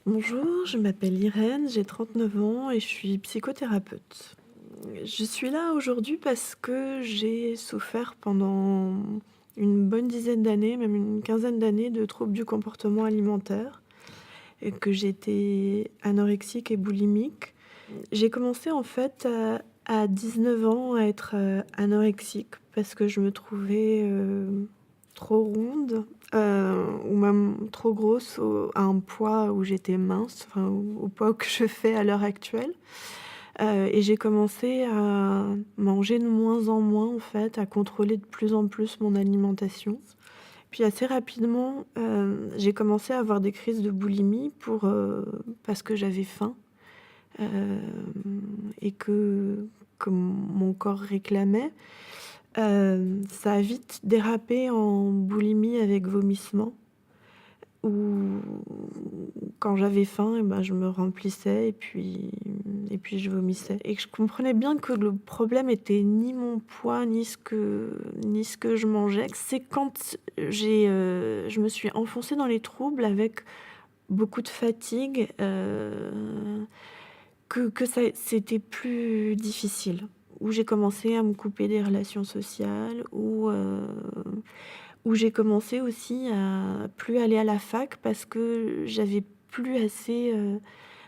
Bonjour, je m'appelle Irène, j'ai 39 ans et je suis psychothérapeute. Je suis là aujourd'hui parce que j'ai souffert pendant une bonne dizaine d'années, même une quinzaine d'années, de troubles du comportement alimentaire et que j'étais anorexique et boulimique. J'ai commencé en fait à 19 ans à être anorexique parce que je me trouvais trop ronde ou même trop grosse à un poids où j'étais mince, enfin au poids que je fais à l'heure actuelle. Et j'ai commencé à manger de moins en moins en fait, à contrôler de plus en plus mon alimentation. Puis assez rapidement, j'ai commencé à avoir des crises de boulimie parce que j'avais faim. Et que mon corps réclamait. Ça a vite dérapé en boulimie avec vomissement où quand j'avais faim et ben, je me remplissais et puis je vomissais et que je comprenais bien que le problème était ni mon poids ni ce que je mangeais. C'est quand je me suis enfoncée dans les troubles avec beaucoup de fatigue, que c'était plus difficile, où j'ai commencé à me couper des relations sociales, où j'ai commencé aussi à plus aller à la fac parce que j'avais plus assez,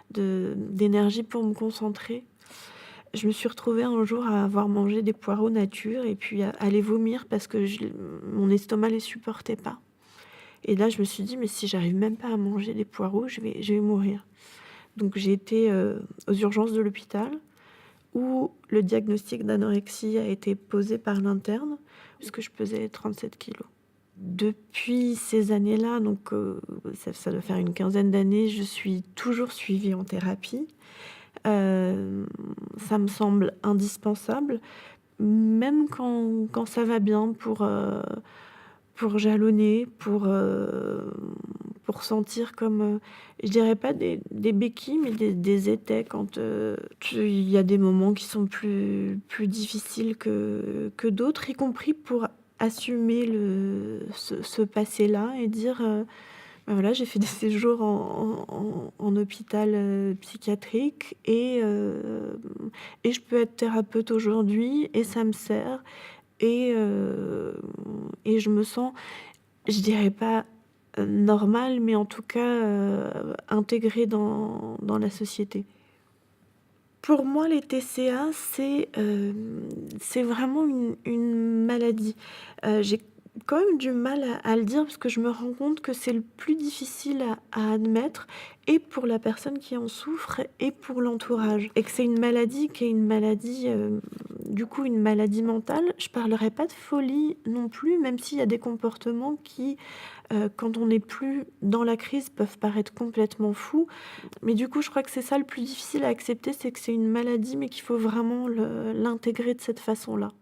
d'énergie pour me concentrer. Je me suis retrouvée un jour à avoir mangé des poireaux nature et puis à les vomir parce que mon estomac les supportait pas et là, je me suis dit: «Mais si j'arrive même pas à manger des poireaux, je vais mourir». Donc j'ai été, aux urgences de l'hôpital où le diagnostic d'anorexie a été posé par l'interne, puisque je pesais 37 kilos. Depuis ces années-là, donc ça doit faire une quinzaine d'années, je suis toujours suivie en thérapie. Ça me semble indispensable, même quand ça va bien pour jalonner, pour sentir comme, je dirais pas des béquilles, mais des étais quand, il y a des moments qui sont plus difficiles que d'autres, y compris pour assumer ce passé-là et dire, bah, voilà, j'ai fait des séjours en hôpital, psychiatrique et je peux être thérapeute aujourd'hui et ça me sert et je me sens, je dirais pas, normale, mais en tout cas, intégrée dans la société. Pour moi, les TCA, c'est vraiment une maladie. J'ai quand même du mal à le dire parce que je me rends compte que c'est le plus difficile à admettre et pour la personne qui en souffre et pour l'entourage et que c'est une maladie qui est une maladie, du coup, une maladie mentale. Je parlerai pas de folie non plus, même s'il y a des comportements qui, quand on n'est plus dans la crise, peuvent paraître complètement fous. Mais du coup, je crois que c'est ça le plus difficile à accepter, c'est que c'est une maladie, mais qu'il faut vraiment l'intégrer de cette façon-là.